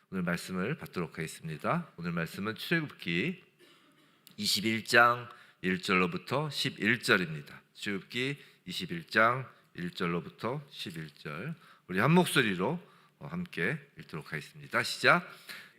오늘 말씀을 받도록 하겠습니다. 오늘 말씀은 출애굽기 21장 1절로부터 11절입니다. 출애굽기 21장 1절로부터 11절. 우리 한 목소리로 함께 읽도록 하겠습니다. 시작.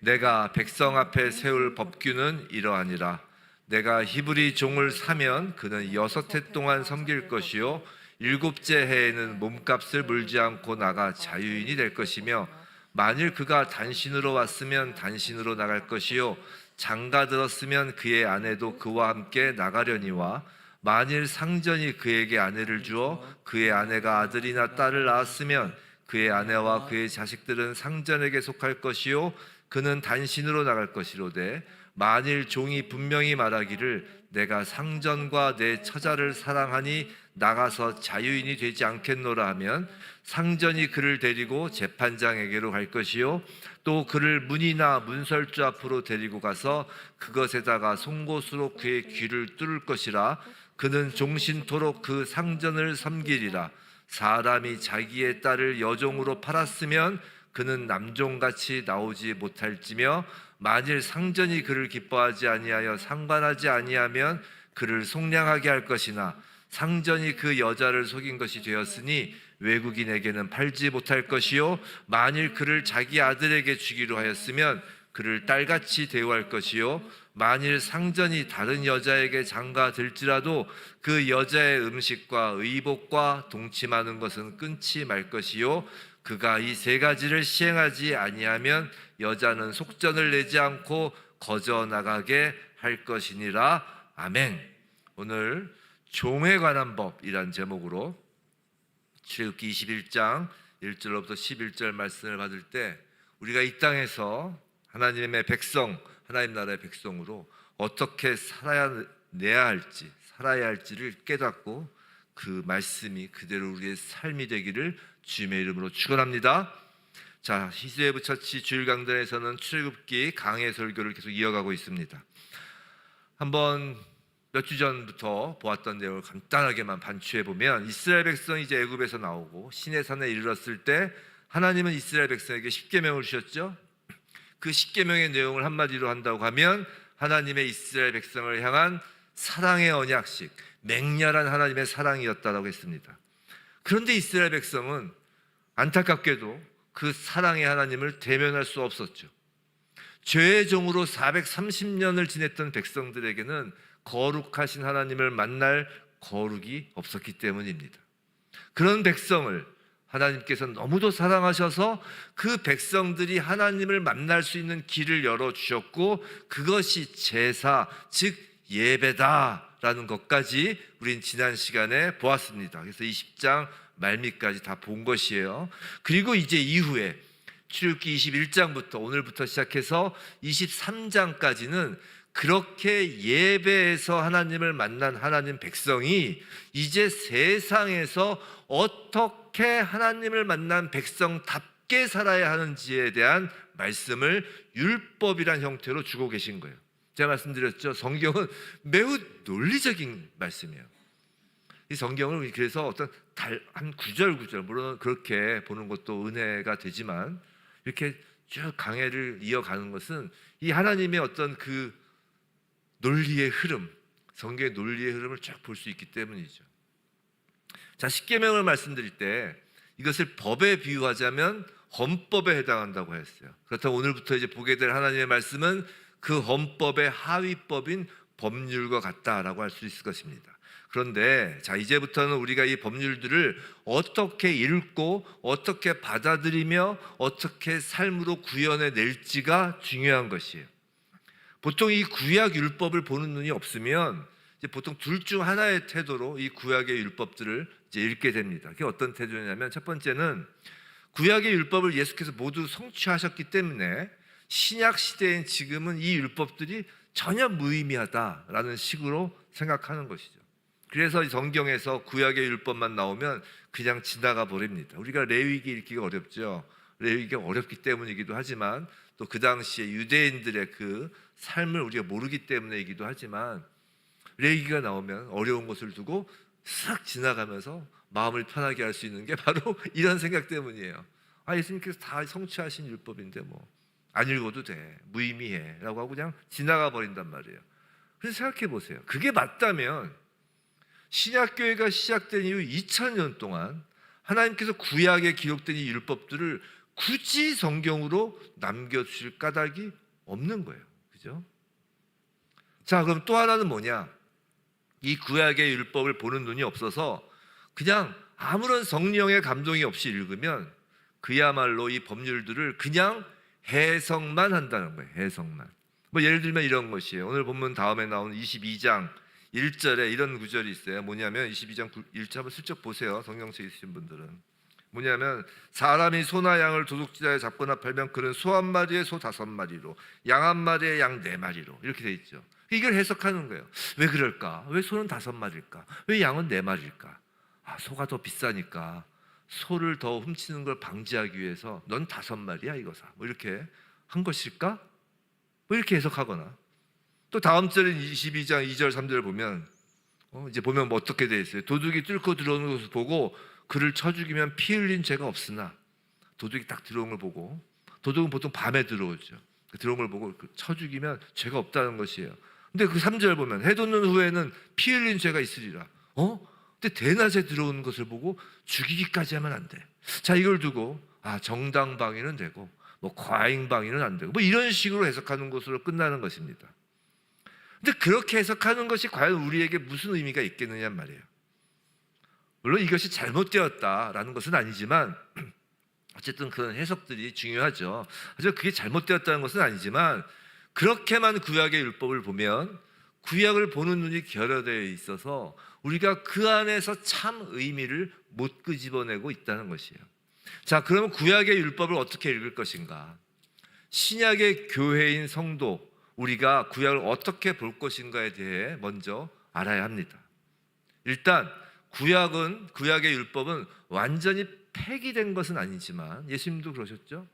내가 백성 앞에 세울 법규는 이러하니라. 내가 히브리 종을 사면 그는 6해 동안 섬길 것이요 7째 해에는 몸값을 물지 않고 나가 자유인이 될 것이며, 만일 그가 단신으로 왔으면 단신으로 나갈 것이요 장가 들었으면 그의 아내도 그와 함께 나가려니와, 만일 상전이 그에게 아내를 주어 그의 아내가 아들이나 딸을 낳았으면 그의 아내와 그의 자식들은 상전에게 속할 것이요 그는 단신으로 나갈 것이로되, 만일 종이 분명히 말하기를 내가 상전과 내 처자를 사랑하니 나가서 자유인이 되지 않겠노라 하면, 상전이 그를 데리고 재판장에게로 갈 것이요 또 그를 문이나 문설주 앞으로 데리고 가서 그것에다가 송곳으로 그의 귀를 뚫을 것이라. 그는 종신토록 그 상전을 섬기리라. 사람이 자기의 딸을 여종으로 팔았으면 그는 남종같이 나오지 못할지며, 만일 상전이 그를 기뻐하지 아니하여 상관하지 아니하면 그를 속량하게 할 것이나, 상전이 그 여자를 속인 것이 되었으니 외국인에게는 팔지 못할 것이요 만일 그를 자기 아들에게 주기로 하였으면 그를 딸같이 대우할 것이요 만일 상전이 다른 여자에게 장가 들지라도 그 여자의 음식과 의복과 동침하는 것은 끊지 말 것이요 그가 이 3가지를 시행하지 아니하면 여자는 속전을 내지 않고 거저 나가게 할 것이니라. 아멘. 오늘 종에 관한 법이란 제목으로 출애굽기 21장 1절로부터 11절 말씀을 받을 때, 우리가 이 땅에서 하나님의 백성, 하나님 나라의 백성으로 어떻게 살아야 할지를 깨닫고 그 말씀이 그대로 우리의 삶이 되기를 주님의 이름으로 축원합니다. 자, 히스웨브 처치 주일 강단에서는 출애굽기 강해 설교를 계속 이어가고 있습니다. 한번 몇 주 전부터 보았던 내용을 간단하게만 반추해 보면, 이스라엘 백성이 이제 애굽에서 나오고 시내산에 이르렀을 때 하나님은 이스라엘 백성에게 십계명을 주셨죠. 그 십계명의 내용을 한마디로 한다고 하면 하나님의 이스라엘 백성을 향한 사랑의 언약식, 맹렬한 하나님의 사랑이었다라고 했습니다. 그런데 이스라엘 백성은 안타깝게도 그 사랑의 하나님을 대면할 수 없었죠. 죄의 종으로 430년을 지냈던 백성들에게는 거룩하신 하나님을 만날 거룩이 없었기 때문입니다. 그런 백성을 하나님께서 너무도 사랑하셔서 그 백성들이 하나님을 만날 수 있는 길을 열어주셨고, 그것이 제사, 즉 예배다라는 것까지 우린 지난 시간에 보았습니다. 그래서 20장 말미까지 다 본 것이에요. 그리고 이제 이후에 출애굽기 21장부터 오늘부터 시작해서 23장까지는 그렇게 예배에서 하나님을 만난 하나님 백성이 이제 세상에서 어떻게 하나님을 만난 백성답게 살아야 하는지에 대한 말씀을 율법이란 형태로 주고 계신 거예요. 제가 말씀드렸죠. 성경은 매우 논리적인 말씀이에요. 이 성경을 그래서 어떤 한 구절 물론 그렇게 보는 것도 은혜가 되지만, 이렇게 쭉 강해를 이어가는 것은 이 하나님의 어떤 그 논리의 흐름, 성경의 논리의 흐름을 쫙 볼 수 있기 때문이죠. 자, 십계명을 말씀드릴 때 이것을 법에 비유하자면 헌법에 해당한다고 했어요. 그렇다면 오늘부터 이제 보게 될 하나님의 말씀은 그 헌법의 하위법인 법률과 같다라고 할 수 있을 것입니다. 그런데 자, 이제부터는 우리가 이 법률들을 어떻게 읽고 어떻게 받아들이며 어떻게 삶으로 구현해 낼지가 중요한 것이에요. 보통 이 구약 율법을 보는 눈이 없으면 이제 보통 둘 중 하나의 태도로 이 구약의 율법들을 이제 읽게 됩니다. 그게 어떤 태도냐면, 첫 번째는 구약의 율법을 예수께서 모두 성취하셨기 때문에 신약 시대인 지금은 이 율법들이 전혀 무의미하다라는 식으로 생각하는 것이죠. 그래서 이 성경에서 구약의 율법만 나오면 그냥 지나가 버립니다. 우리가 레위기 읽기가 어렵죠. 레위기가 어렵기 때문이기도 하지만, 또 그 당시에 유대인들의 그 삶을 우리가 모르기 때문이기도 하지만, 레위기가 나오면 어려운 것을 두고 싹 지나가면서 마음을 편하게 할 수 있는 게 바로 이런 생각 때문이에요. 예수님께서 다 성취하신 율법인데 뭐 안 읽어도 돼. 무의미해. 라고 하고 그냥 지나가 버린단 말이에요. 그래서 생각해 보세요. 그게 맞다면 신약교회가 시작된 이후 2000년 동안 하나님께서 구약에 기록된 이 율법들을 굳이 성경으로 남겨주실 까닭이 없는 거예요. 그죠? 자, 그럼 또 하나는 뭐냐? 이 구약의 율법을 보는 눈이 없어서 그냥 아무런 성령의 감동이 없이 읽으면 그야말로 이 법률들을 그냥 해석만 한다는 거예요. 해석만. 뭐 예를 들면 이런 것이에요. 오늘 본문 다음에 나오는 22장 1절에 이런 구절이 있어요. 뭐냐면 22장 1절 한번 슬쩍 보세요. 성경책 있으신 분들은. 뭐냐면 사람이 소나 양을 도둑질하여 잡거나 팔면 그는 소 한 마리에 소 5마리로 양 한 마리에 양 4마리로 이렇게 돼 있죠. 이걸 해석하는 거예요. 왜 그럴까? 왜 소는 5마리일까? 왜 양은 4마리일까? 소가 더 비싸니까 소를 더 훔치는 걸 방지하기 위해서 넌 5마리야 이거사. 뭐 이렇게 한 것일까? 뭐 이렇게 해석하거나 또 다음 절인 22장 2절 3절을 보면 이제 보면 뭐 어떻게 돼 있어요? 도둑이 뚫고 들어오는 것을 보고 그를 쳐 죽이면 피 흘린 죄가 없으나 도둑이 딱 들어온 걸 보고 도둑은 보통 밤에 들어오죠. 들어온 걸 보고 쳐 죽이면 죄가 없다는 것이에요. 근데 그 3절 보면 해 돋는 후에는 피 흘린 죄가 있으리라. 근데 대낮에 들어오는 것을 보고 죽이기까지 하면 안 돼. 자, 이걸 두고 정당방위는 되고 뭐 과잉방위는 안 되고 뭐 이런 식으로 해석하는 것으로 끝나는 것입니다. 근데 그렇게 해석하는 것이 과연 우리에게 무슨 의미가 있겠느냐 말이에요. 물론 이것이 잘못되었다라는 것은 아니지만 어쨌든 그런 해석들이 중요하죠. 하지만 그게 잘못되었다는 것은 아니지만 그렇게만 구약의 율법을 보면 구약을 보는 눈이 결여되어 있어서 우리가 그 안에서 참 의미를 못 끄집어내고 있다는 것이에요. 자, 그러면 구약의 율법을 어떻게 읽을 것인가? 신약의 교회인 성도 우리가 구약을 어떻게 볼 것인가에 대해 먼저 알아야 합니다. 일단 구약의 율법은 완전히 폐기된 것은 아니지만 예수님도 그러셨죠?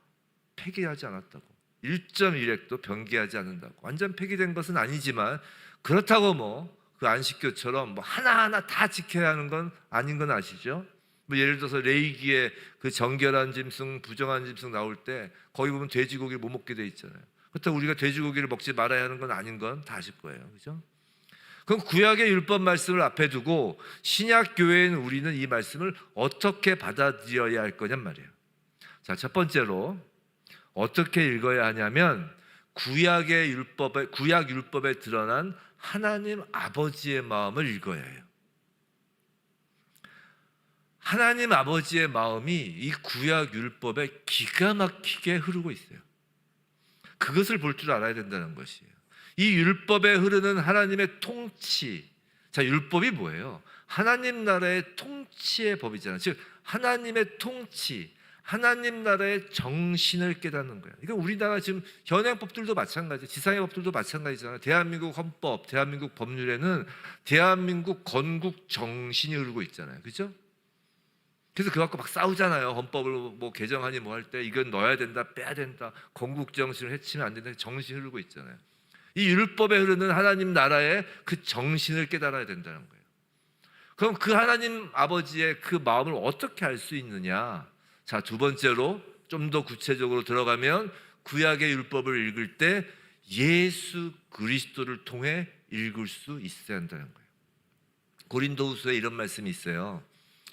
폐기하지 않았다고. 1.1획도 변개하지 않는다고. 완전 폐기된 것은 아니지만 그렇다고 뭐 그 안식교처럼 뭐 하나하나 다 지켜야 하는 건 아닌 건 아시죠? 뭐 예를 들어서 레위기에 그 정결한 짐승, 부정한 짐승 나올 때 거기 보면 돼지고기를 못 먹게 돼 있잖아요. 그렇다고 우리가 돼지고기를 먹지 말아야 하는 건 아닌 건 다 아실 거예요. 그죠? 그럼 구약의 율법 말씀을 앞에 두고 신약 교회인 우리는 이 말씀을 어떻게 받아들여야 할 거냔 말이에요. 자, 첫 번째로 어떻게 읽어야 하냐면 구약 율법에 드러난 하나님 아버지의 마음을 읽어야 해요. 하나님 아버지의 마음이 이 구약 율법에 기가 막히게 흐르고 있어요. 그것을 볼 줄 알아야 된다는 것이에요. 이 율법에 흐르는 하나님의 통치. 자, 율법이 뭐예요? 하나님 나라의 통치의 법이잖아요. 즉 하나님의 통치, 하나님 나라의 정신을 깨닫는 거예요. 이건 우리나라 지금 현행법들도 마찬가지, 지상의 법들도 마찬가지잖아요. 대한민국 헌법, 대한민국 법률에는 대한민국 건국 정신이 흐르고 있잖아요. 그렇죠? 그래서 그거 갖고 막 싸우잖아요. 헌법을 뭐 개정하니 뭐 할 때 이건 넣어야 된다, 빼야 된다, 건국 정신을 해치면 안 된다, 정신이 흐르고 있잖아요. 이 율법에 흐르는 하나님 나라의 그 정신을 깨달아야 된다는 거예요. 그럼 그 하나님 아버지의 그 마음을 어떻게 알 수 있느냐? 자, 두 번째로 좀 더 구체적으로 들어가면 구약의 율법을 읽을 때 예수 그리스도를 통해 읽을 수 있어야 한다는 거예요. 고린도후서에 이런 말씀이 있어요.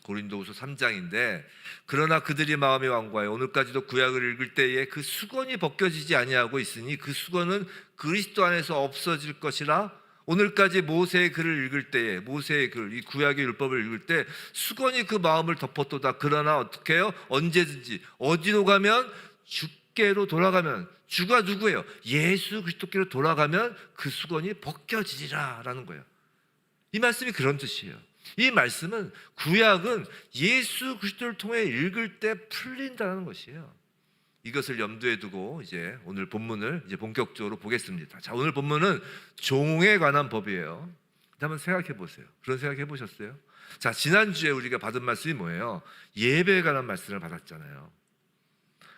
고린도후서 3장인데 그러나 그들이 마음이 완고하여 오늘까지도 구약을 읽을 때에 그 수건이 벗겨지지 아니하고 있으니 그 수건은 그리스도 안에서 없어질 것이라. 오늘까지 모세의 글을 읽을 때에 모세의 글, 이 구약의 율법을 읽을 때 수건이 그 마음을 덮었도다. 그러나 어떻게 해요? 언제든지 어디로 가면 주께로 돌아가면, 주가 누구예요? 예수 그리스도께로 돌아가면 그 수건이 벗겨지리라 라는 거예요. 이 말씀이 그런 뜻이에요. 이 말씀은 구약은 예수 그리스도를 통해 읽을 때 풀린다는 것이에요. 이것을 염두에 두고 이제 오늘 본문을 이제 본격적으로 보겠습니다. 자, 오늘 본문은 종에 관한 법이에요. 한번 생각해 보세요. 그런 생각해 보셨어요? 자, 지난주에 우리가 받은 말씀이 뭐예요? 예배에 관한 말씀을 받았잖아요.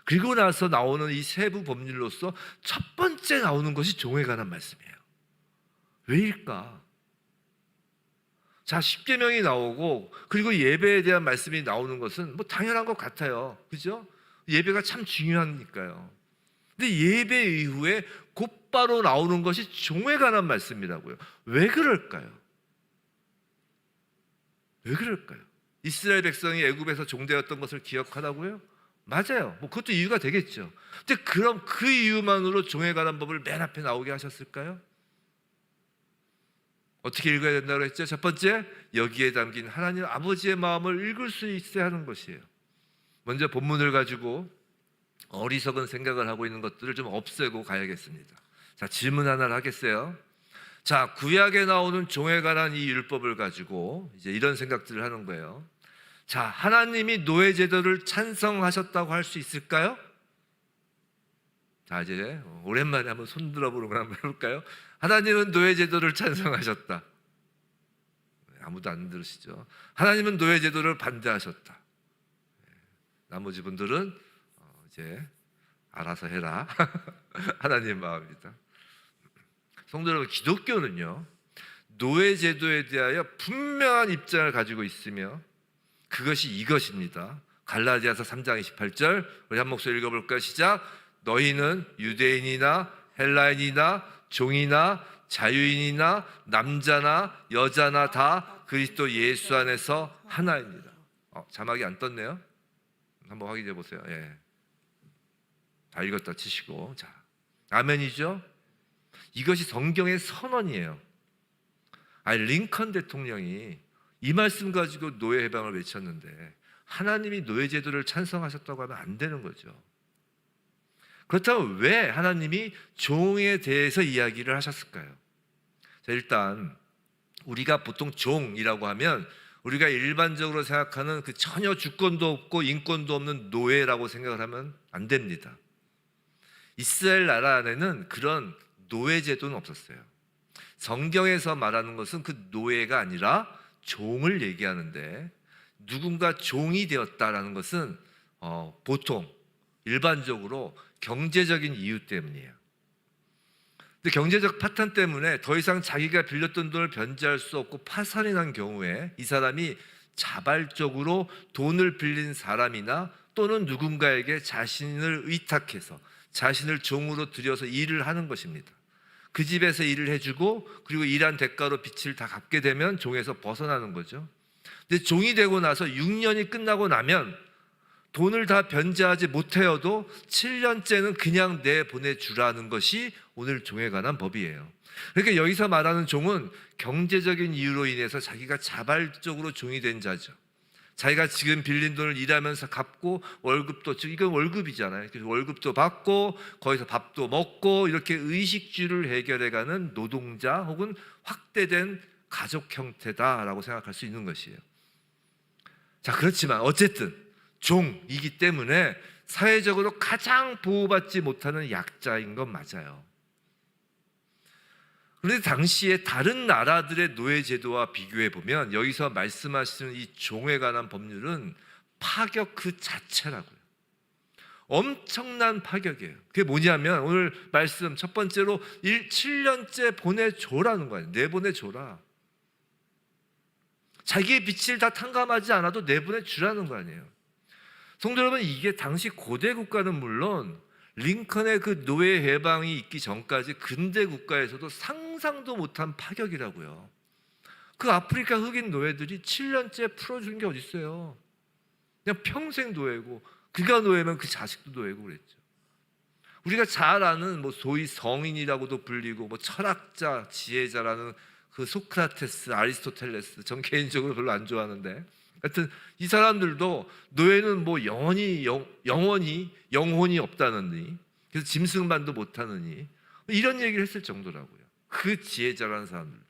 그리고 나서 나오는 이 세부 법률로서 첫 번째 나오는 것이 종에 관한 말씀이에요. 왜일까? 자, 십계명이 나오고 그리고 예배에 대한 말씀이 나오는 것은 뭐 당연한 것 같아요. 그죠? 예배가 참 중요하니까요. 근데 예배 이후에 곧바로 나오는 것이 종에 관한 말씀이라고요. 왜 그럴까요? 왜 그럴까요? 이스라엘 백성이 애굽에서 종되었던 것을 기억하라고요? 맞아요. 뭐 그것도 이유가 되겠죠. 근데 그럼 그 이유만으로 종에 관한 법을 맨 앞에 나오게 하셨을까요? 어떻게 읽어야 된다고 했죠? 첫 번째, 여기에 담긴 하나님 아버지의 마음을 읽을 수 있어야 하는 것이에요. 먼저 본문을 가지고 어리석은 생각을 하고 있는 것들을 좀 없애고 가야겠습니다. 자, 질문 하나를 하겠어요. 자, 구약에 나오는 종에 관한 이 율법을 가지고 이제 이런 생각들을 하는 거예요. 자, 하나님이 노예 제도를 찬성하셨다고 할 수 있을까요? 자, 이제 오랜만에 한번 손 들어보는 걸 한번 해볼까요? 하나님은 노예 제도를 찬성하셨다. 아무도 안 들으시죠? 하나님은 노예 제도를 반대하셨다. 나머지 분들은 이제 알아서 해라. 하나님 마음입니다. 성도 여러분, 기독교는요, 노예 제도에 대하여 분명한 입장을 가지고 있으며 그것이 이것입니다. 갈라디아서 3장 28절 우리 한 목소리 읽어볼까요? 시작. 너희는 유대인이나 헬라인이나 종이나 자유인이나 남자나 여자나 다 그리스도 예수 안에서 하나입니다. 자막이 안 떴네요. 한번 확인해 보세요. 예. 다 읽었다 치시고. 자, 아멘이죠? 이것이 성경의 선언이에요. 링컨 대통령이 이 말씀 가지고 노예 해방을 외쳤는데 하나님이 노예 제도를 찬성하셨다고 하면 안 되는 거죠. 그렇다면 왜 하나님이 종에 대해서 이야기를 하셨을까요? 자, 일단 우리가 보통 종이라고 하면 우리가 일반적으로 생각하는 그 전혀 주권도 없고 인권도 없는 노예라고 생각을 하면 안 됩니다. 이스라엘 나라 안에는 그런 노예 제도는 없었어요. 성경에서 말하는 것은 그 노예가 아니라 종을 얘기하는데 누군가 종이 되었다라는 것은 보통 일반적으로 경제적인 이유 때문이에요. 근데 경제적 파탄 때문에 더 이상 자기가 빌렸던 돈을 변제할 수 없고 파산이 난 경우에 이 사람이 자발적으로 돈을 빌린 사람이나 또는 누군가에게 자신을 의탁해서 자신을 종으로 들여서 일을 하는 것입니다. 그 집에서 일을 해주고 그리고 일한 대가로 빚을 다 갚게 되면 종에서 벗어나는 거죠. 근데 종이 되고 나서 6년이 끝나고 나면 돈을 다 변제하지 못하여도 7년째는 그냥 내보내주라는 것이 오늘 종에 관한 법이에요. 그러니까 여기서 말하는 종은 경제적인 이유로 인해서 자기가 자발적으로 종이 된 자죠. 자기가 지금 빌린 돈을 일하면서 갚고 월급도, 즉 이건 월급이잖아요. 그래서 월급도 받고 거기서 밥도 먹고 이렇게 의식주를 해결해가는 노동자 혹은 확대된 가족 형태다라고 생각할 수 있는 것이에요. 자, 그렇지만 어쨌든 종이기 때문에 사회적으로 가장 보호받지 못하는 약자인 건 맞아요. 그런데 당시에 다른 나라들의 노예 제도와 비교해 보면 여기서 말씀하시는 이 종에 관한 법률은 파격 그 자체라고요. 엄청난 파격이에요. 그게 뭐냐면 오늘 말씀 첫 번째로 7년째 보내줘라는 거예요. 내보내줘라. 자기의 빚을 다 탕감하지 않아도 내보내주라는 거 아니에요. 성도 여러분, 이게 당시 고대 국가는 물론 링컨의 그 노예 해방이 있기 전까지 근대 국가에서도 상상도 못한 파격이라고요. 그 아프리카 흑인 노예들이 7년째 풀어준 게 어디 있어요. 그냥 평생 노예고 그가 노예면 그 자식도 노예고 그랬죠. 우리가 잘 아는 뭐 소위 성인이라고도 불리고 뭐 철학자, 지혜자라는 그 소크라테스, 아리스토텔레스, 전 개인적으로 별로 안 좋아하는데 하여튼 이 사람들도 노예는 뭐 영혼이 없다느니 그래서 짐승만도 못하느니 이런 얘기를 했을 정도라고요. 그 지혜자라는 사람들도.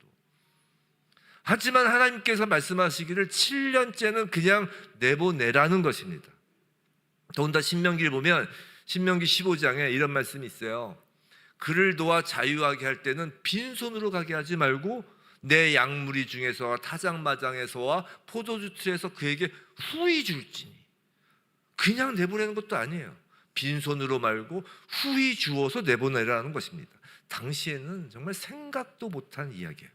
하지만 하나님께서 말씀하시기를 7년째는 그냥 내보내라는 것입니다. 더군다나 신명기를 보면 신명기 15장에 이런 말씀이 있어요. 그를 도와 자유하게 할 때는 빈손으로 가게 하지 말고 내 양무리 중에서와 타작마당에서와 포도주 틀에서 그에게 후히 줄지니. 그냥 내보내는 것도 아니에요. 빈손으로 말고 후히 주어서 내보내라는 것입니다. 당시에는 정말 생각도 못한 이야기예요.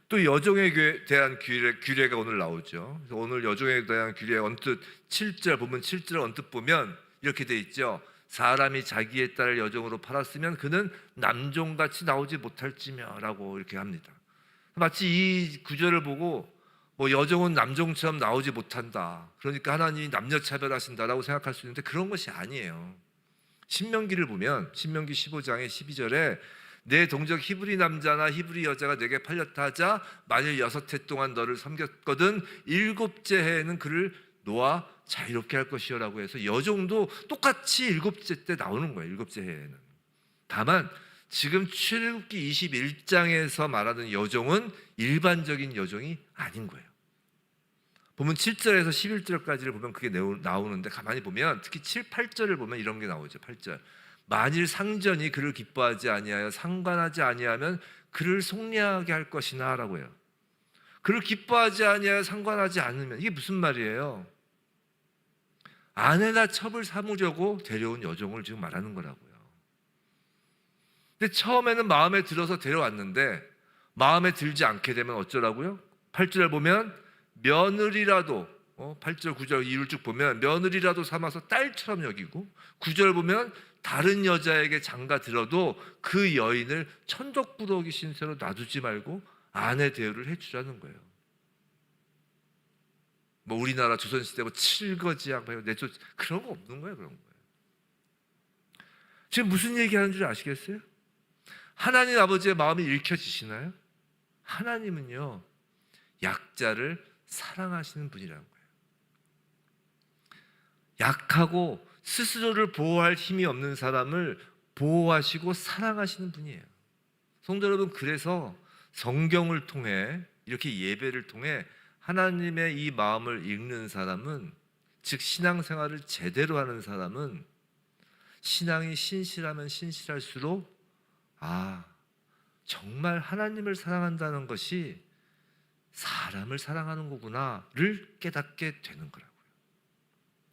또 여종에 대한 규례가 오늘 나오죠. 그래서 오늘 여종에 대한 규례 언뜻 7절 보면 7절 언뜻 보면 이렇게 돼 있죠. 사람이 자기의 딸을 여종으로 팔았으면 그는 남종같이 나오지 못할지며라고 이렇게 합니다. 마치 이 구절을 보고 뭐 여종은 남종처럼 나오지 못한다, 그러니까 하나님이 남녀 차별하신다라고 생각할 수 있는데 그런 것이 아니에요. 신명기를 보면 신명기 15장의 12절에 내 동족 히브리 남자나 히브리 여자가 내게 팔렸다 하자 만일 6해 동안 너를 섬겼거든 7째 해에는 그를 놓아 자유롭게 할 것이요라고 해서 여종도 똑같이 7째 때 나오는 거예요. 7째 해에는. 다만 지금 출애굽기 21장에서 말하는 여종은 일반적인 여종이 아닌 거예요. 보면 7절에서 11절까지를 보면 그게 나오는데 가만히 보면 특히 7, 8절을 보면 이런 게 나오죠. 8절. 만일 상전이 그를 기뻐하지 아니하여 상관하지 아니하면 그를 속례하게 할 것이나 라고 해요. 그를 기뻐하지 아니하여 상관하지 않으면, 이게 무슨 말이에요? 아내나 첩을 삼으려고 데려온 여종을 지금 말하는 거라고요. 근데 처음에는 마음에 들어서 데려왔는데 마음에 들지 않게 되면 어쩌라고요? 8절 보면 며느리라도 8절 9절 이유를 쭉 보면 며느리라도 삼아서 딸처럼 여기고, 9절 보면 다른 여자에게 장가 들어도 그 여인을 천덕꾸러기 신세로 놔두지 말고 아내 대우를 해주라는 거예요. 뭐 우리나라 조선시대 뭐 칠거지약 내쫓 그런 거 없는 거예요. 그런 거예요. 지금 무슨 얘기하는 줄 아시겠어요? 하나님 아버지의 마음이 읽혀지시나요? 하나님은요 약자를 사랑하시는 분이라는 거예요. 약하고 스스로를 보호할 힘이 없는 사람을 보호하시고 사랑하시는 분이에요. 성도 여러분, 그래서 성경을 통해 이렇게 예배를 통해 하나님의 이 마음을 읽는 사람은, 즉 신앙생활을 제대로 하는 사람은 신앙이 신실하면 신실할수록 정말 하나님을 사랑한다는 것이 사람을 사랑하는 거구나를 깨닫게 되는 거라고요.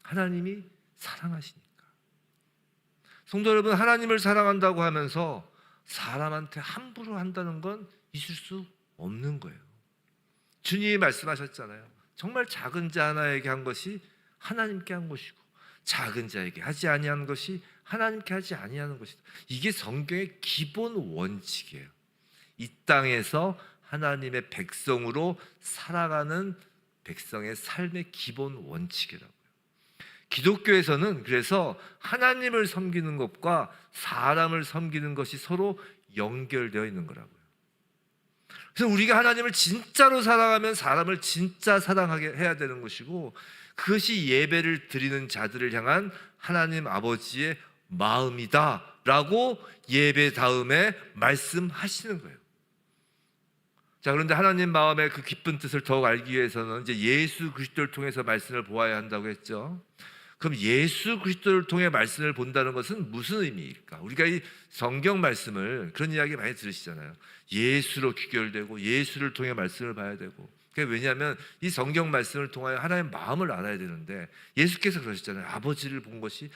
하나님이 사랑하시니까. 성도 여러분, 하나님을 사랑한다고 하면서 사람한테 함부로 한다는 건 있을 수 없는 거예요. 주님이 말씀하셨잖아요. 정말 작은 자 하나에게 한 것이 하나님께 한 것이고 작은 자에게 하지 아니한 것이 하나님께 하지 아니하는 것이다. 이게 성경의 기본 원칙이에요. 이 땅에서 하나님의 백성으로 살아가는 백성의 삶의 기본 원칙이라고요. 기독교에서는 그래서 하나님을 섬기는 것과 사람을 섬기는 것이 서로 연결되어 있는 거라고요. 그래서 우리가 하나님을 진짜로 사랑하면 사람을 진짜 사랑하게 해야 되는 것이고, 그것이 예배를 드리는 자들을 향한 하나님 아버지의 마음이다라고 예배 다음에 말씀하시는 거예요. 자, 그런데 하나님 마음의 그 깊은 뜻을 더욱 알기 위해서는 이제 예수 그리스도를 통해서 말씀을 보아야 한다고 했죠. 그럼 예수 그리스도를 통해 말씀을 본다는 것은 무슨 의미일까? 우리가 이 성경 말씀을 그런 이야기 많이 들으시잖아요. 예수로 귀결되고 예수를 통해 말씀을 봐야 되고. 왜냐하면 이 성경 말씀을 통하여 하나님의 마음을 알아야 되는데, 예수께서 그러셨잖아요. 아버지를 본 것이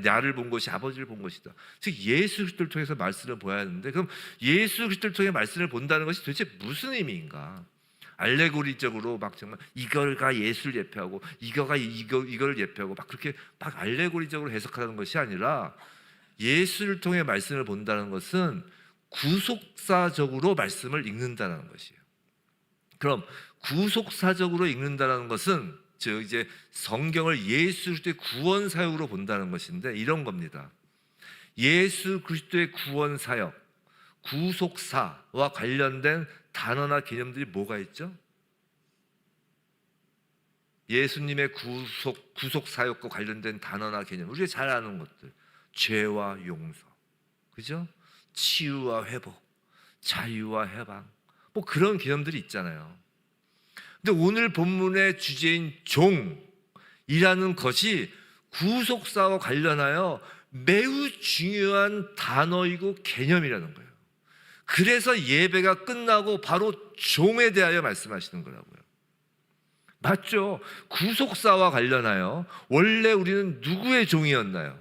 나를 본 것이 아버지를 본 것이다. 즉 예수 그리스도를 통해서 말씀을 보아야 하는데, 그럼 예수 그리스도를 통해 말씀을 본다는 것이 도대체 무슨 의미인가? 알레고리적으로 막 정말 이걸가 예수를 예표하고 이거가 이걸 예표하고 막 그렇게 막 알레고리적으로 해석하는 것이 아니라, 예수를 통해 말씀을 본다는 것은 구속사적으로 말씀을 읽는다는 것이에요. 그럼 구속사적으로 읽는다는 것은 즉 이제 성경을 예수 그리스도의 구원 사역으로 본다는 것인데, 이런 겁니다. 예수 그리스도의 구원 사역, 구속사와 관련된 단어나 개념들이 뭐가 있죠? 예수님의 구속 사역과 관련된 단어나 개념, 우리가 잘 아는 것들, 죄와 용서, 그죠? 치유와 회복, 자유와 해방, 뭐 그런 개념들이 있잖아요. 근데 오늘 본문의 주제인 종이라는 것이 구속사와 관련하여 매우 중요한 단어이고 개념이라는 거예요. 그래서 예배가 끝나고 바로 종에 대하여 말씀하시는 거라고요. 맞죠? 구속사와 관련하여 원래 우리는 누구의 종이었나요?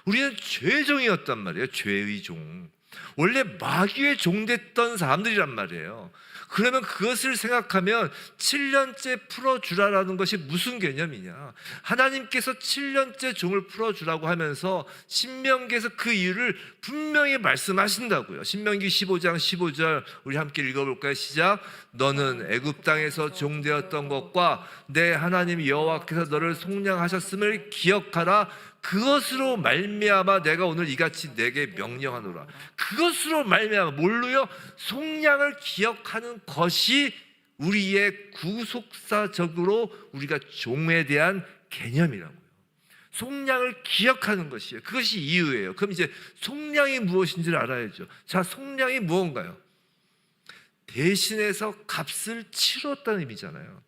우리는 죄의 종이었단 말이에요. 죄의 종. 원래 마귀의 종됐던 사람들이란 말이에요. 그러면 그것을 생각하면 7년째 풀어주라라는 것이 무슨 개념이냐? 하나님께서 7년째 종을 풀어주라고 하면서 신명기에서 그 이유를 분명히 말씀하신다고요. 신명기 15장 15절 우리 함께 읽어볼까요? 시작. 너는 애굽 땅에서 종되었던 것과 내 하나님 여호와께서 너를 속량하셨음을 기억하라. 그것으로 말미암아 내가 오늘 이같이 내게 명령하노라. 그것으로 말미암아 뭘로요? 속량을 기억하는 것이 우리의 구속사적으로 우리가 종에 대한 개념이라고요. 속량을 기억하는 것이에요. 그것이 이유예요. 그럼 이제 속량이 무엇인지를 알아야죠. 자, 속량이 무언가요? 대신해서 값을 치렀다는 의미잖아요.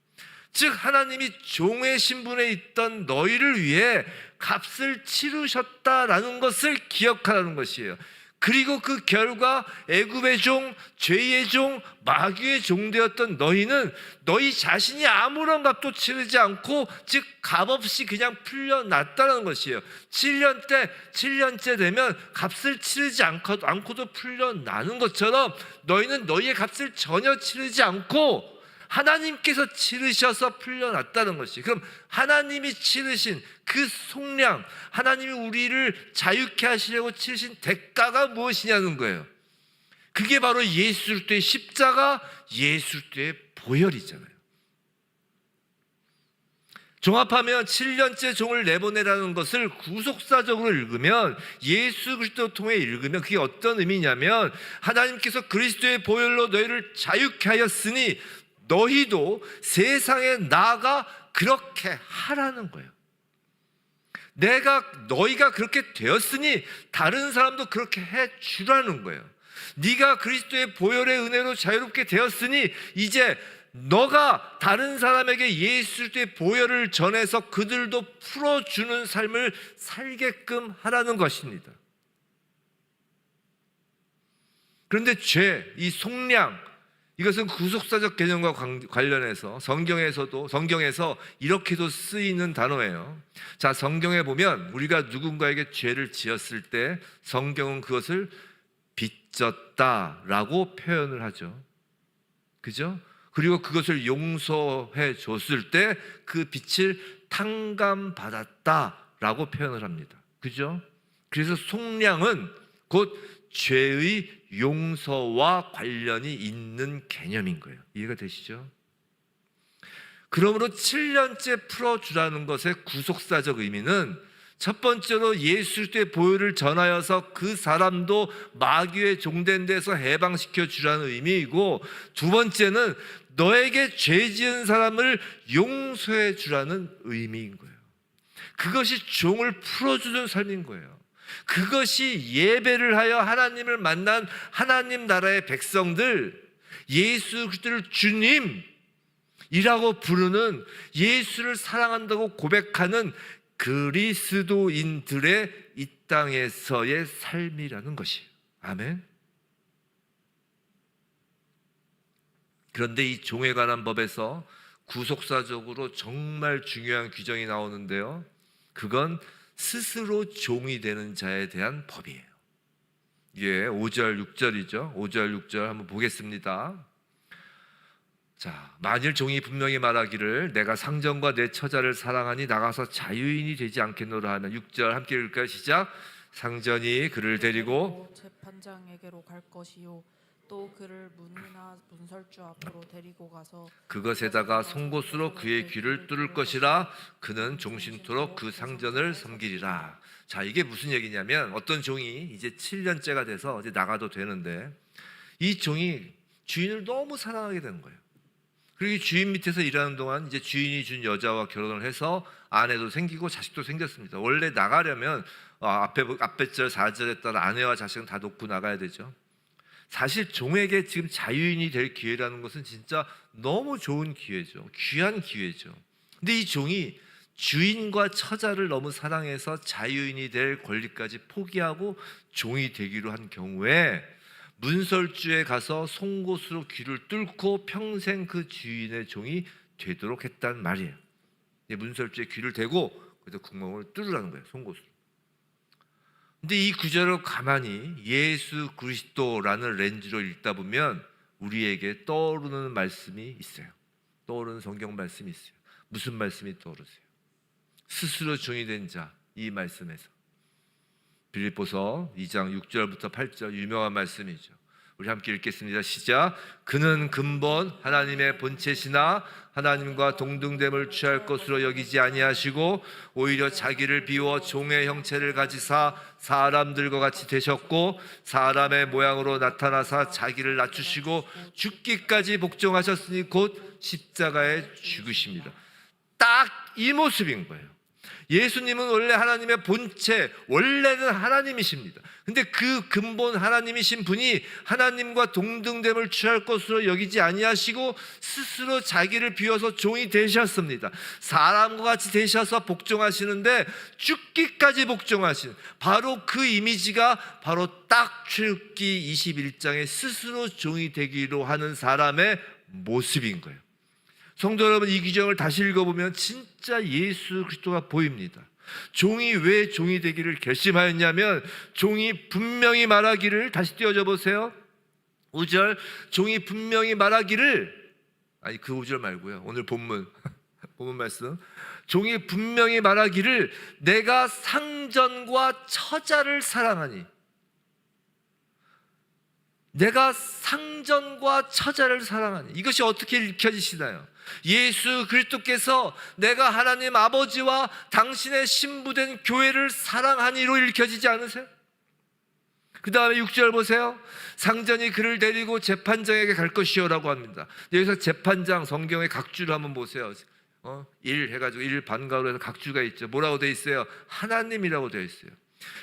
즉 하나님이 종의 신분에 있던 너희를 위해 값을 치르셨다라는 것을 기억하라는 것이에요. 그리고 그 결과 애굽의 종, 죄의 종, 마귀의 종 되었던 너희는 너희 자신이 아무런 값도 치르지 않고 즉 값없이 그냥 풀려났다는 것이에요. 7년째 되면 값을 치르지 않고도 풀려나는 것처럼 너희는 너희의 값을 전혀 치르지 않고 하나님께서 치르셔서 풀려났다는 것이. 그럼 하나님이 치르신 그 속량, 하나님이 우리를 자유케 하시려고 치르신 대가가 무엇이냐는 거예요. 그게 바로 예수 그리스도의 십자가, 예수 그리스도의 보혈이잖아요. 종합하면 7년째 종을 내보내라는 것을 구속사적으로 읽으면, 예수 그리스도 통해 읽으면 그게 어떤 의미냐면 하나님께서 그리스도의 보혈로 너희를 자유케 하였으니 너희도 세상에 나아가 그렇게 하라는 거예요. 너희가 그렇게 되었으니 다른 사람도 그렇게 해주라는 거예요. 네가 그리스도의 보혈의 은혜로 자유롭게 되었으니 이제 너가 다른 사람에게 예수의 보혈을 전해서 그들도 풀어주는 삶을 살게끔 하라는 것입니다. 그런데 이 속량, 이것은 구속사적 개념과 관련해서 성경에서 이렇게도 쓰이는 단어예요. 자, 성경에 보면 우리가 누군가에게 죄를 지었을 때 성경은 그것을 빚졌다라고 표현을 하죠. 그죠? 그리고 그것을 용서해 줬을 때 그 빚을 탕감받았다라고 표현을 합니다. 그죠? 그래서 속량은 곧 죄의 용서와 관련이 있는 개념인 거예요. 이해가 되시죠? 그러므로 7년째 풀어주라는 것의 구속사적 의미는 첫 번째로 예수 그리스도의 보혈을 전하여서 그 사람도 마귀의 종된 데서 해방시켜 주라는 의미이고, 두 번째는 너에게 죄 지은 사람을 용서해 주라는 의미인 거예요. 그것이 종을 풀어주는 삶인 거예요. 그것이 예배를 하여 하나님을 만난 하나님 나라의 백성들, 예수 그리스도를 주님이라고 부르는, 예수를 사랑한다고 고백하는 그리스도인들의 이 땅에서의 삶이라는 것이에요. 아멘. 그런데 이 종에 관한 법에서 구속사적으로 정말 중요한 규정이 나오는데요, 그건 스스로 종이 되는 자에 대한 법이에요. 예, 5절 6절이죠. 5절 6절 한번 보겠습니다. 자, 만일 종이 분명히 말하기를 내가 상전과 내 처자를 사랑하니 나가서 자유인이 되지 않겠노라 하면, 6절 함께 읽을까요? 시작. 상전이 그를 데리고 재판장에게로 갈 것이요 또 그를 문이나 문설주 앞으로 데리고 가서 그것에다가 송곳으로 그의 귀를 뚫을 것이라. 그는 종신토록 그 상전을 섬기리라. 자, 이게 무슨 얘기냐면, 어떤 종이 이제 7년째가 돼서 이제 나가도 되는데, 이 종이 주인을 너무 사랑하게 되는 거예요. 그리고 이 주인 밑에서 일하는 동안 이제 주인이 준 여자와 결혼을 해서 아내도 생기고 자식도 생겼습니다. 원래 나가려면 앞에 절 4절에 따라 아내와 자식은 다 놓고 나가야 되죠. 사실 종에게 지금 자유인이 될 기회라는 것은 진짜 너무 좋은 기회죠. 귀한 기회죠. 근데 이 종이 주인과 처자를 너무 사랑해서 자유인이 될 권리까지 포기하고 종이 되기로 한 경우에 문설주에 가서 송곳으로 귀를 뚫고 평생 그 주인의 종이 되도록 했단 말이에요. 문설주에 귀를 대고 그래서 구멍을 뚫으라는 거예요, 송곳으로. 근데 이 구절을 가만히 예수 그리스도라는 렌즈로 읽다 보면 우리에게 떠오르는 말씀이 있어요. 떠오르는 성경 말씀이 있어요. 무슨 말씀이 떠오르세요? 스스로 종이 된 자, 이 말씀에서 빌립보서 2장 6절부터 8절 유명한 말씀이죠. 우리 함께 읽겠습니다. 시작. 그는 근본 하나님의 본체시나 하나님과 동등됨을 취할 것으로 여기지 아니하시고 오히려 자기를 비워 종의 형체를 가지사 사람들과 같이 되셨고 사람의 모양으로 나타나사 자기를 낮추시고 죽기까지 복종하셨으니 곧 십자가에 죽으십니다. 딱 이 모습인 거예요. 예수님은 원래 하나님의 본체, 원래는 하나님이십니다. 근데 그 근본 하나님이신 분이 하나님과 동등됨을 취할 것으로 여기지 아니하시고 스스로 자기를 비워서 종이 되셨습니다. 사람과 같이 되셔서 복종하시는데 죽기까지 복종하시는, 바로 그 이미지가 바로 딱 출애굽기 21장에 스스로 종이 되기로 하는 사람의 모습인 거예요. 성도 여러분, 이 규정을 다시 읽어보면 진짜 예수 그리스도가 보입니다. 종이 왜 종이 되기를 결심하였냐면, 종이 분명히 말하기를, 다시 띄워줘 보세요. 5절, 종이 분명히 말하기를, 아니 그 5절 말고요, 오늘 본문 말씀, 종이 분명히 말하기를 내가 상전과 처자를 사랑하니. 내가 상전과 처자를 사랑하니, 이것이 어떻게 읽혀지시나요? 예수 그리스도께서 내가 하나님 아버지와 당신의 신부된 교회를 사랑하니로 읽혀지지 않으세요? 그 다음에 6절 보세요. 상전이 그를 데리고 재판장에게 갈 것이요라고 합니다. 여기서 재판장, 성경의 각주를 한번 보세요. 1 해가지고 1 반가로 해서 각주가 있죠. 뭐라고 되어 있어요? 하나님이라고 되어 있어요.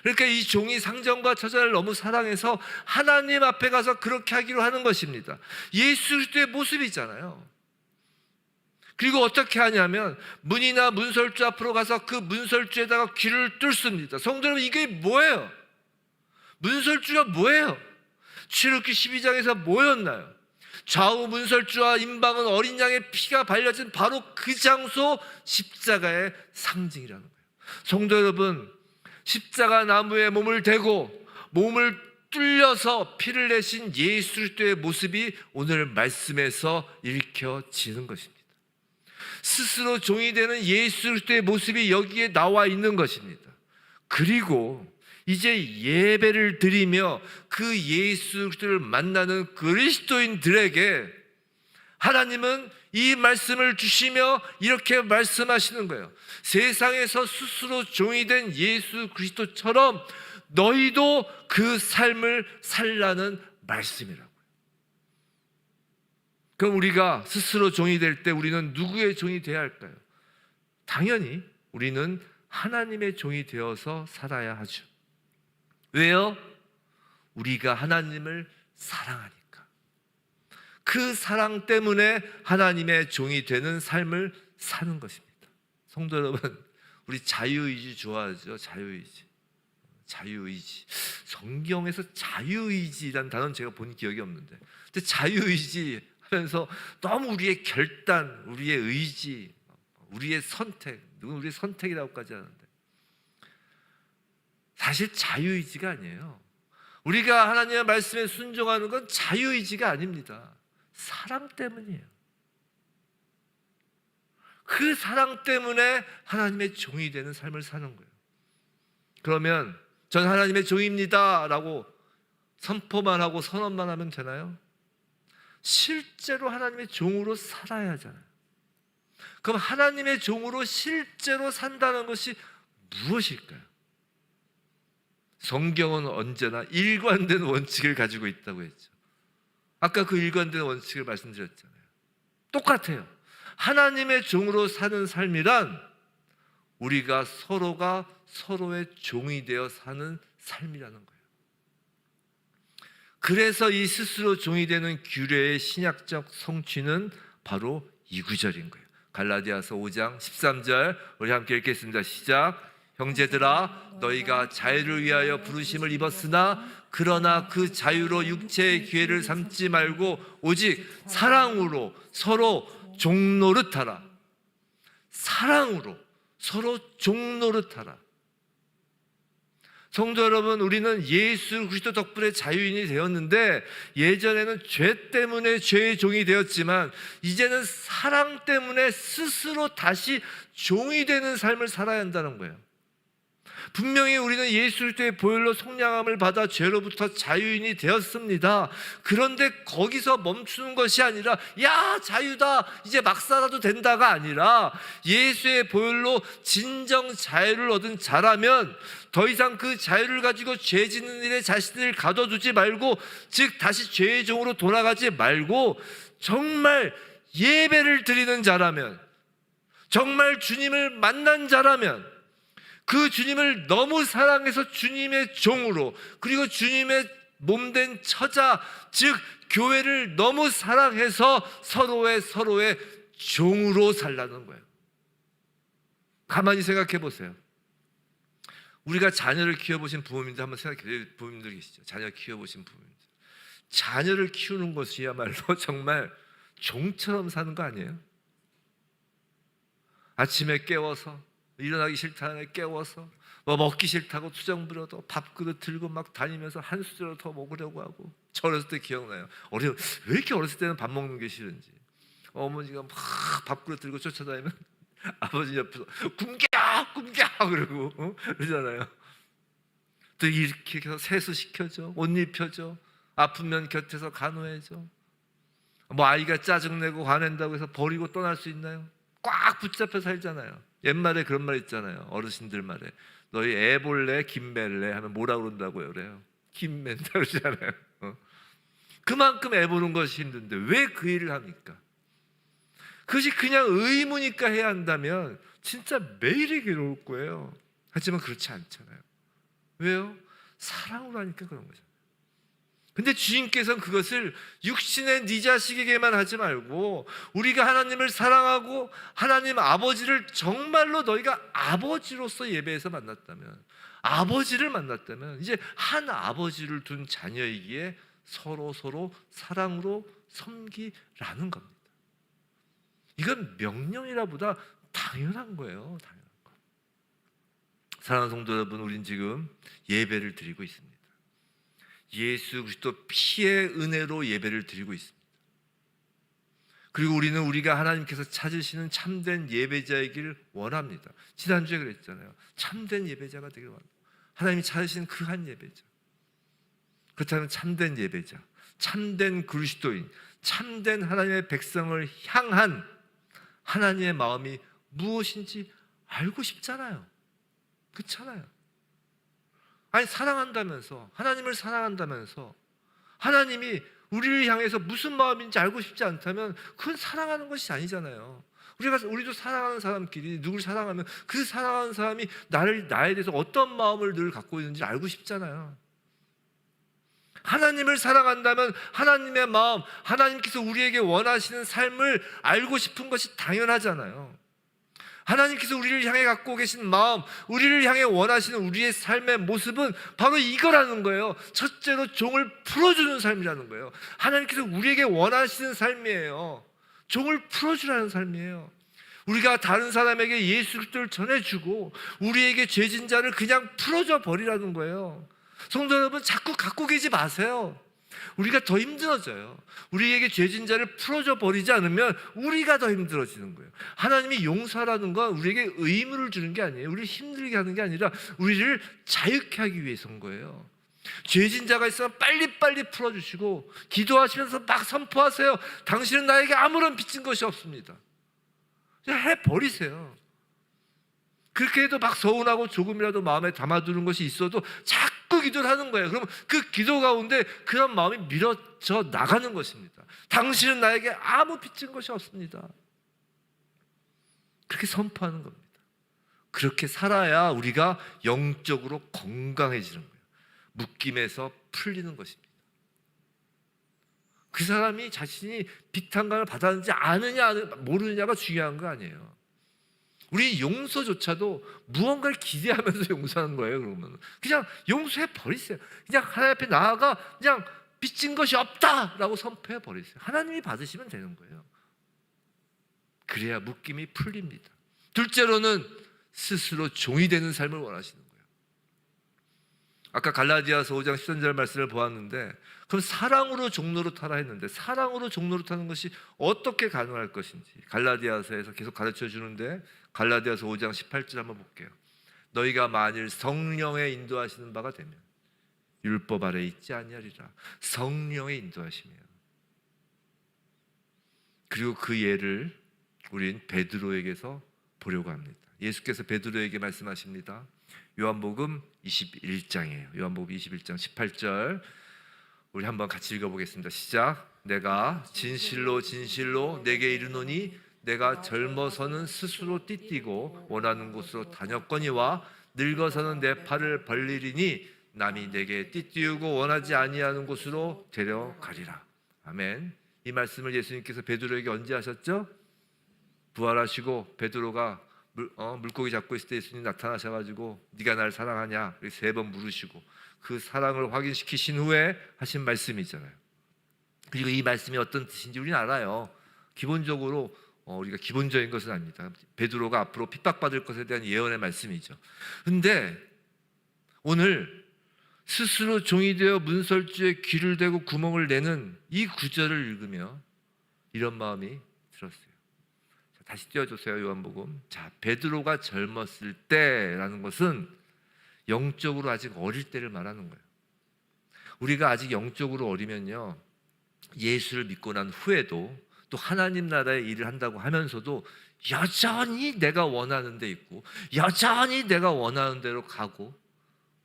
그러니까 이 종이 상전과 처자를 너무 사랑해서 하나님 앞에 가서 그렇게 하기로 하는 것입니다. 예수 그리스도의 모습이잖아요. 그리고 어떻게 하냐면 문이나 문설주 앞으로 가서 그 문설주에다가 귀를 뚫습니다. 성도 여러분, 이게 뭐예요? 문설주가 뭐예요? 출애굽기 12장에서 뭐였나요? 좌우 문설주와 임방은 어린 양의 피가 발려진 바로 그 장소, 십자가의 상징이라는 거예요. 성도 여러분, 십자가 나무에 몸을 대고 몸을 뚫려서 피를 내신 예수 그리스도의 모습이 오늘 말씀에서 읽혀지는 것입니다. 스스로 종이 되는 예수 그리스도의 모습이 여기에 나와 있는 것입니다. 그리고 이제 예배를 드리며 그 예수 그리스도를 만나는 그리스도인들에게 하나님은 이 말씀을 주시며 이렇게 말씀하시는 거예요. 세상에서 스스로 종이 된 예수 그리스도처럼 너희도 그 삶을 살라는 말씀이라고요. 그럼 우리가 스스로 종이 될 때 우리는 누구의 종이 되어야 할까요? 당연히 우리는 하나님의 종이 되어서 살아야 하죠. 왜요? 우리가 하나님을 사랑하니까. 그 사랑 때문에 하나님의 종이 되는 삶을 사는 것입니다. 성도 여러분, 우리 자유의지 좋아하죠? 자유의지. 성경에서 자유의지라는 단어는 제가 본 기억이 없는데, 근데 자유의지 하면서 너무 우리의 결단, 우리의 의지, 우리의 선택, 누군 우리의 선택이라고까지 하는데, 사실 자유의지가 아니에요. 우리가 하나님의 말씀에 순종하는 건 자유의지가 아닙니다. 사랑 때문이에요. 그 사랑 때문에 하나님의 종이 되는 삶을 사는 거예요. 그러면 전 하나님의 종입니다 라고 선포만 하고 선언만 하면 되나요? 실제로 하나님의 종으로 살아야 하잖아요. 그럼 하나님의 종으로 실제로 산다는 것이 무엇일까요? 성경은 언제나 일관된 원칙을 가지고 있다고 했죠. 아까 그 일관된 원칙을 말씀드렸잖아요. 똑같아요. 하나님의 종으로 사는 삶이란 우리가 서로가 서로의 종이 되어 사는 삶이라는 거예요. 그래서 이 스스로 종이 되는 규례의 신약적 성취는 바로 이 구절인 거예요. 갈라디아서 5장 13절 우리 함께 읽겠습니다. 시작. 형제들아, 너희가 자유를 위하여 부르심을 입었으나 그러나 그 자유로 육체의 기회를 삼지 말고 오직 사랑으로 서로 종노릇하라. 사랑으로 서로 종노릇하라. 성도 여러분, 우리는 예수 그리스도 덕분에 자유인이 되었는데 예전에는 죄 때문에 죄의 종이 되었지만 이제는 사랑 때문에 스스로 다시 종이 되는 삶을 살아야 한다는 거예요. 분명히 우리는 예수 그리스도의 보혈로 속량함을 받아 죄로부터 자유인이 되었습니다. 그런데 거기서 멈추는 것이 아니라 야 자유다 이제 막 살아도 된다가 아니라 예수의 보혈로 진정 자유를 얻은 자라면 더 이상 그 자유를 가지고 죄 짓는 일에 자신을 가둬두지 말고, 즉 다시 죄의 종으로 돌아가지 말고 정말 예배를 드리는 자라면, 정말 주님을 만난 자라면, 그 주님을 너무 사랑해서 주님의 종으로, 그리고 주님의 몸된 처자 즉 교회를 너무 사랑해서 서로의 종으로 살라는 거예요. 가만히 생각해 보세요. 우리가 자녀를 키워보신 부모님들 한번 생각해 보세요. 부모님들 계시죠? 자녀 키워보신 부모님들. 자녀를 키우는 것이야말로 정말 종처럼 사는 거 아니에요? 아침에 깨워서 일어나기 싫다는 깨워서 뭐 먹기 싫다고 투정 부려도 밥그릇 들고 막 다니면서 한 수저로 더 먹으려고 하고. 저 어렸을 때 기억나요. 왜 이렇게 어렸을 때는 밥 먹는 게 싫은지. 어머니가 막 밥그릇 들고 쫓아다니면 아버지 옆에서 굶겨 그러고 그러잖아요. 또 이렇게 해서 세수시켜줘, 옷 입혀줘, 아프면 곁에서 간호해줘. 뭐 아이가 짜증내고 화낸다고 해서 버리고 떠날 수 있나요? 꽉 붙잡혀 살잖아요. 옛말에 그런 말 있잖아요. 어르신들 말에 너희 애 볼래 김멜래 하면 뭐라 그런다고요? 그래요. 김맨다 그러잖아요. 그만큼 애 보는 것이 힘든데 왜 그 일을 합니까? 그것이 그냥 의무니까 해야 한다면 진짜 매일이 괴로울 거예요. 하지만 그렇지 않잖아요. 왜요? 사랑으로 하니까 그런 거죠. 근데 주님께서는 그것을 육신의 네 자식에게만 하지 말고 우리가 하나님을 사랑하고 하나님 아버지를 정말로 너희가 아버지로서 예배에서 만났다면, 아버지를 만났다면 이제 한 아버지를 둔 자녀이기에 서로 사랑으로 섬기라는 겁니다. 이건 명령이라보다 당연한 거예요. 당연한 거. 사랑하는 성도 여러분, 우린 지금 예배를 드리고 있습니다. 예수 그리스도 피의 은혜로 예배를 드리고 있습니다. 그리고 우리는 우리가 하나님께서 찾으시는 참된 예배자이길 원합니다. 지난주에 그랬잖아요. 참된 예배자가 되길 원합니다. 하나님이 찾으시는 그 한 예배자. 그렇다면 참된 예배자, 참된 그리스도인, 참된 하나님의 백성을 향한 하나님의 마음이 무엇인지 알고 싶잖아요. 그렇잖아요. 아니 사랑한다면서, 하나님을 사랑한다면서 하나님이 우리를 향해서 무슨 마음인지 알고 싶지 않다면 그건 사랑하는 것이 아니잖아요. 우리도 사랑하는 사람끼리 누구를 사랑하면 그 사랑하는 사람이 나에 대해서 어떤 마음을 늘 갖고 있는지 알고 싶잖아요. 하나님을 사랑한다면 하나님의 마음, 하나님께서 우리에게 원하시는 삶을 알고 싶은 것이 당연하잖아요. 하나님께서 우리를 향해 갖고 계신 마음, 우리를 향해 원하시는 우리의 삶의 모습은 바로 이거라는 거예요. 첫째로 종을 풀어주는 삶이라는 거예요. 하나님께서 우리에게 원하시는 삶이에요. 종을 풀어주라는 삶이에요. 우리가 다른 사람에게 예수 그리스도를 전해주고 우리에게 죄진 자를 그냥 풀어줘 버리라는 거예요. 성도 여러분, 자꾸 갖고 계지 마세요. 우리가 더 힘들어져요. 우리에게 죄진 자를 풀어줘 버리지 않으면 우리가 더 힘들어지는 거예요. 하나님이 용서라는 건 우리에게 의무를 주는 게 아니에요. 우리를 힘들게 하는 게 아니라 우리를 자유케 하기 위해서인 거예요. 죄진 자가 있으면 빨리빨리 풀어주시고 기도하시면서 막 선포하세요. 당신은 나에게 아무런 빚진 것이 없습니다. 그냥 해버리세요. 그렇게 해도 막 서운하고 조금이라도 마음에 담아두는 것이 있어도 자꾸 기도를 하는 거예요. 그러면 그 기도 가운데 그런 마음이 밀어져 나가는 것입니다. 당신은 나에게 아무 빚진 것이 없습니다. 그렇게 선포하는 겁니다. 그렇게 살아야 우리가 영적으로 건강해지는 거예요. 묶임에서 풀리는 것입니다. 그 사람이 자신이 비탄감을 받았는지 아느냐 모르느냐가 중요한 거 아니에요. 우리 용서조차도 무언가를 기대하면서 용서하는 거예요. 그러면 그냥 용서해 버리세요. 그냥 하나님 앞에 나아가 그냥 빚진 것이 없다라고 선포해 버리세요. 하나님이 받으시면 되는 거예요. 그래야 묶임이 풀립니다. 둘째로는 스스로 종이 되는 삶을 원하시는 거예요. 아까 갈라디아서 5장 13절 말씀을 보았는데, 그럼 사랑으로 종로로 타라 했는데 사랑으로 종로로 타는 것이 어떻게 가능할 것인지 갈라디아서에서 계속 가르쳐 주는데, 갈라디아서 5장 18절 한번 볼게요. 너희가 만일 성령의 인도하시는 바가 되면 율법 아래 있지 아니하리라. 성령의 인도하시면. 그리고 그 예를 우린 베드로에게서 보려고 합니다. 예수께서 베드로에게 말씀하십니다. 요한복음 21장이에요. 요한복음 21장 18절 우리 한번 같이 읽어보겠습니다. 시작. 내가 진실로 진실로 내게 이르노니 내가 젊어서는 스스로 띠띠고 원하는 곳으로 다녔거니와 늙어서는 내 팔을 벌리리니 남이 내게 띠띠우고 원하지 아니하는 곳으로 데려가리라. 아멘. 이 말씀을 예수님께서 베드로에게 언제 하셨죠? 부활하시고 베드로가 물고기 잡고 있을 때 예수님 나타나셔가지고 네가 날 사랑하냐? 3번 물으시고 그 사랑을 확인시키신 후에 하신 말씀이잖아요. 그리고 이 말씀이 어떤 뜻인지 우리는 알아요. 기본적으로 우리가 기본적인 것은 압니다. 베드로가 앞으로 핍박받을 것에 대한 예언의 말씀이죠. 근데 오늘 스스로 종이 되어 문설주에 귀를 대고 구멍을 내는 이 구절을 읽으며 이런 마음이 들었어요. 자, 다시 띄워주세요. 요한복음. 자, 베드로가 젊었을 때라는 것은 영적으로 아직 어릴 때를 말하는 거예요. 우리가 아직 영적으로 어리면요, 예수를 믿고 난 후에도 또 하나님 나라의 일을 한다고 하면서도 여전히 내가 원하는 데 있고 여전히 내가 원하는 대로 가고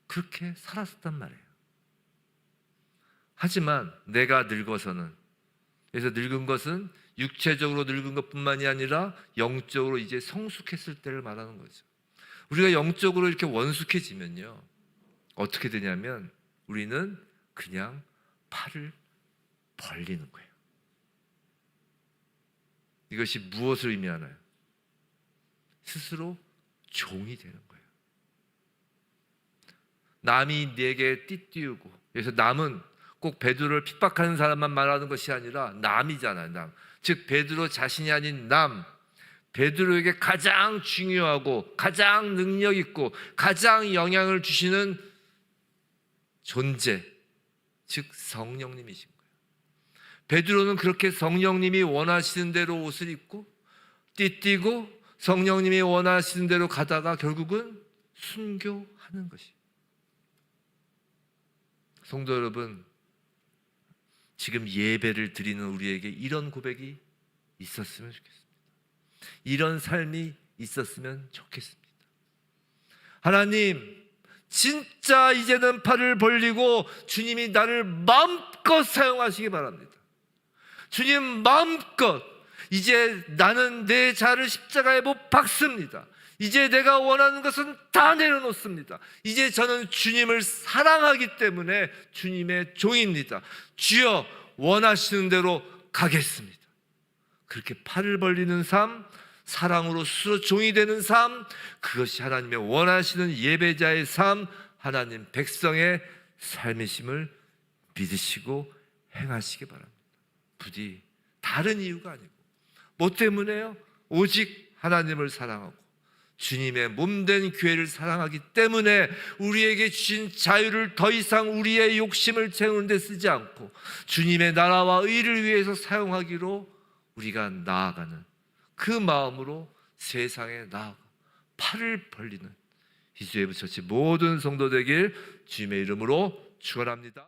그렇게 살았었단 말이에요. 하지만 내가 늙어서는, 그래서 늙은 것은 육체적으로 늙은 것뿐만이 아니라 영적으로 이제 성숙했을 때를 말하는 거죠. 우리가 영적으로 이렇게 원숙해지면요, 어떻게 되냐면 우리는 그냥 팔을 벌리는 거예요. 이것이 무엇을 의미하나요? 스스로 종이 되는 거예요. 남이 내게 띠띠우고, 그래서 남은 꼭 베드로를 핍박하는 사람만 말하는 것이 아니라 남이잖아요. 남. 즉 베드로 자신이 아닌 남, 베드로에게 가장 중요하고 가장 능력 있고 가장 영향을 주시는 존재, 즉 성령님이신 거예요. 베드로는 그렇게 성령님이 원하시는 대로 옷을 입고 띠띠고 성령님이 원하시는 대로 가다가 결국은 순교하는 것이. 성도 여러분, 지금 예배를 드리는 우리에게 이런 고백이 있었으면 좋겠습니다. 이런 삶이 있었으면 좋겠습니다. 하나님, 진짜 이제는 팔을 벌리고 주님이 나를 마음껏 사용하시기 바랍니다. 주님, 마음껏 이제 나는 내 자를 십자가에 못 박습니다. 이제 내가 원하는 것은 다 내려놓습니다. 이제 저는 주님을 사랑하기 때문에 주님의 종입니다. 주여, 원하시는 대로 가겠습니다. 그렇게 팔을 벌리는 삶, 사랑으로 스스로 종이 되는 삶, 그것이 하나님의 원하시는 예배자의 삶, 하나님 백성의 삶이심을 믿으시고 행하시기 바랍니다. 부디 다른 이유가 아니고, 뭐 때문에요? 오직 하나님을 사랑하고 주님의 몸된 교회를 사랑하기 때문에 우리에게 주신 자유를 더 이상 우리의 욕심을 채우는 데 쓰지 않고 주님의 나라와 의를 위해서 사용하기로 우리가 나아가는 그 마음으로 세상에 나아가 팔을 벌리는 이주에 부처치 모든 성도 되길 주님의 이름으로 축원합니다.